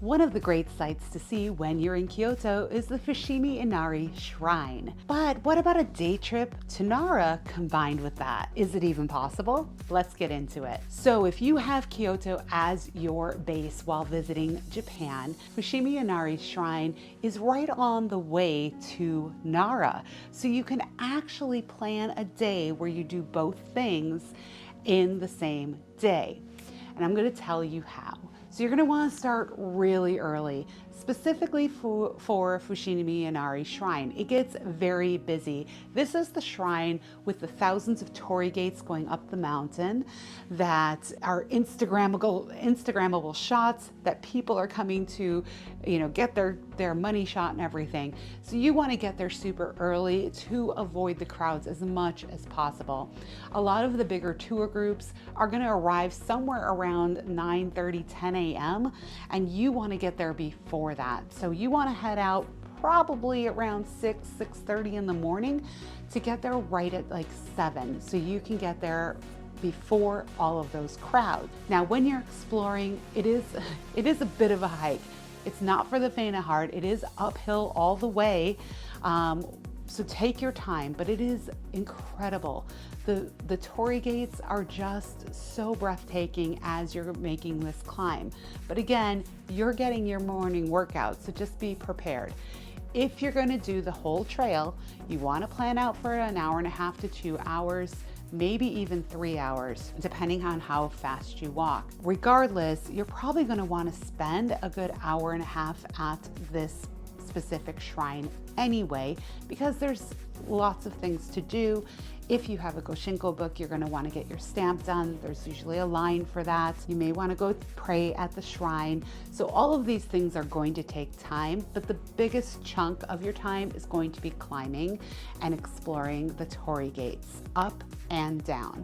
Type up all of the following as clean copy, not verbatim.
One of the great sights to see when you're in Kyoto is the Fushimi Inari Shrine. But what about a day trip to Nara combined with that? Is it even possible? Let's get into it. So if you have Kyoto as your base while visiting Japan, Fushimi Inari Shrine is right on the way to Nara. So you can actually plan a day where you do both things in the same day. And I'm going to tell you how. So you're going to want to start really early, specifically for Fushimi Inari Shrine. It gets very busy. This is the shrine with the thousands of torii gates going up the mountain that are Instagrammable shots that people are coming to, get their money shot and everything. So you want to get there super early to avoid the crowds as much as possible. A lot of the bigger tour groups are going to arrive somewhere around 9:30, 10 a.m. and you want to get there before that. So you want to head out probably around 6:30 in the morning to get there right at like 7, so you can get there before all of those crowds. Now, when you're exploring, it is a bit of a hike. It's not for the faint of heart. It is uphill all the way. So take your time, but it is incredible. The torii gates are just so breathtaking as you're making this climb. But again, you're getting your morning workout, so just be prepared. If you're going to do the whole trail, you want to plan out for an hour and a half to 2 hours, maybe even 3 hours, depending on how fast you walk. Regardless, you're probably going to want to spend a good hour and a half at this specific shrine anyway, because there's lots of things to do. If you have a Goshinko book, you're going to want to get your stamp done. There's usually a line for that. You may want to go pray at the shrine. So all of these things are going to take time, but the biggest chunk of your time is going to be climbing and exploring the torii gates up and down.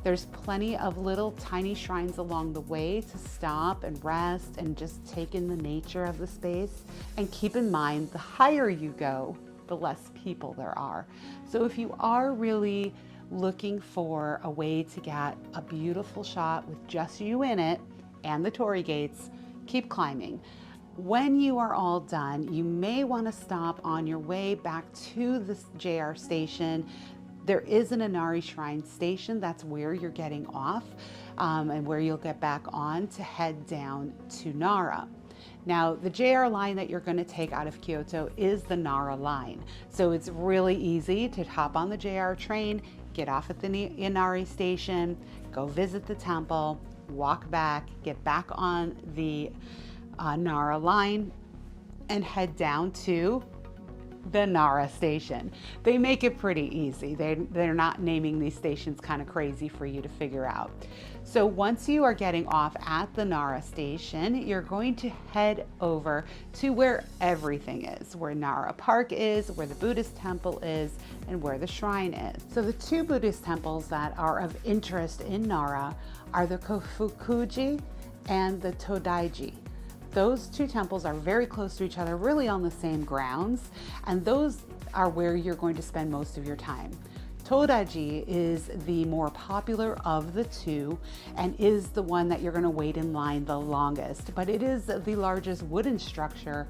There's plenty of little tiny shrines along the way to stop and rest and just take in the nature of the space. And keep in mind, the higher you go, the less people there are. So if you are really looking for a way to get a beautiful shot with just you in it and the torii gates, keep climbing. When you are all done, you may want to stop on your way back to this JR station. There is an Inari Shrine station. That's where you're getting off and where you'll get back on to head down to Nara. Now, the JR line that you're going to take out of Kyoto is the Nara line. So it's really easy to hop on the JR train, get off at the Inari station, go visit the temple, walk back, get back on the Nara line, and head down to the Nara station. They make it pretty easy. They're not naming these stations kind of crazy for you to figure out. So once you are getting off at the Nara station, you're going to head over to where everything is, where Nara Park is, where the Buddhist temple is, and where the shrine is. So the two Buddhist temples that are of interest in Nara are the Kofukuji and the Todaiji. Those two temples are very close to each other, really on the same grounds, and those are where you're going to spend most of your time. Todaiji is the more popular of the two and is the one that you're going to wait in line the longest, but it is the largest wooden structure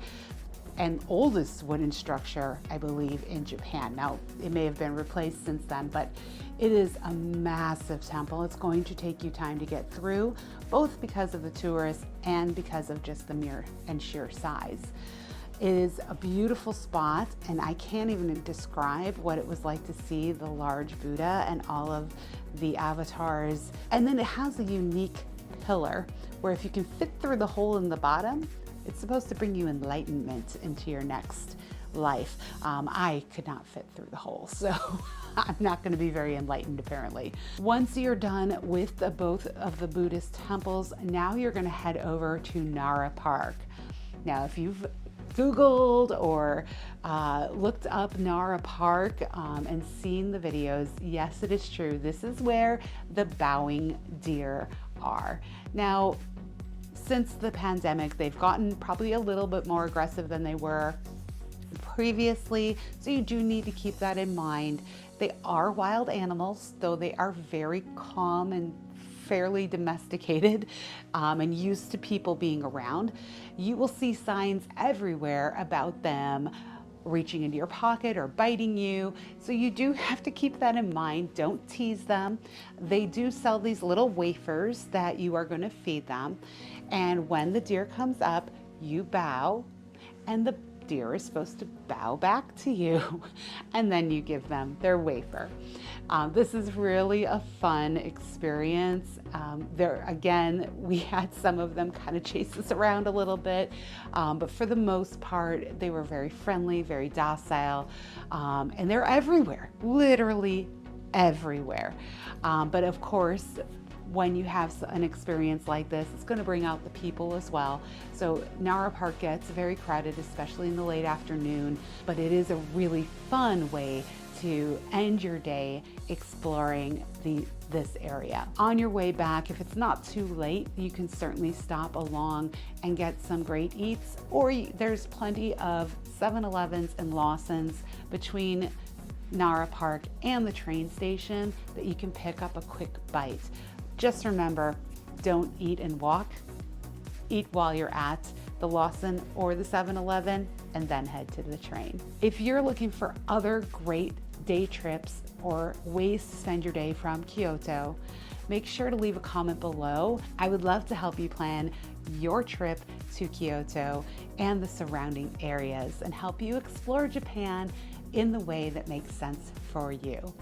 and oldest wooden structure, I believe, in Japan. Now, it may have been replaced since then, but it is a massive temple. It's going to take you time to get through, both because of the tourists and because of just the mere and sheer size. It is a beautiful spot, and I can't even describe what it was like to see the large Buddha and all of the avatars. And then it has a unique pillar where if you can fit through the hole in the bottom, it's supposed to bring you enlightenment into your next life. I could not fit through the hole, so I'm not going to be very enlightened apparently. Once you're done with both of the Buddhist temples, now you're going to head over to Nara Park. Now, if you've Googled or looked up Nara Park and seen the videos, yes, it is true. This is where the bowing deer are. Now, since the pandemic, they've gotten probably a little bit more aggressive than they were previously, so you do need to keep that in mind. They are wild animals, though they are very calm and fairly domesticated and used to people being around, you will see signs everywhere about them reaching into your pocket or biting you. So you do have to keep that in mind. Don't tease them. They do sell these little wafers that you are going to feed them. And when the deer comes up, you bow, and the deer is supposed to bow back to you, and then you give them their wafer. This is really a fun experience. There again, we had some of them kind of chase us around a little bit, but for the most part, they were very friendly, very docile, and they're everywhere, literally everywhere. But of course, when you have an experience like this, it's going to bring out the people as well. So Nara Park gets very crowded, especially in the late afternoon, but it is a really fun way to end your day exploring this area. On your way back, if it's not too late, you can certainly stop along and get some great eats, or there's plenty of 7-Elevens and Lawson's between Nara Park and the train station that you can pick up a quick bite. Just remember, don't eat and walk. Eat while you're at the Lawson or the 7-Eleven, and then head to the train. If you're looking for other great day trips or ways to spend your day from Kyoto, make sure to leave a comment below. I would love to help you plan your trip to Kyoto and the surrounding areas and help you explore Japan in the way that makes sense for you.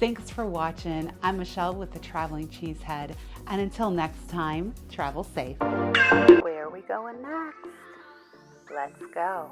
Thanks for watching. I'm Michelle with the Traveling Cheesehead, and until next time, travel safe. Where are we going next? Let's go.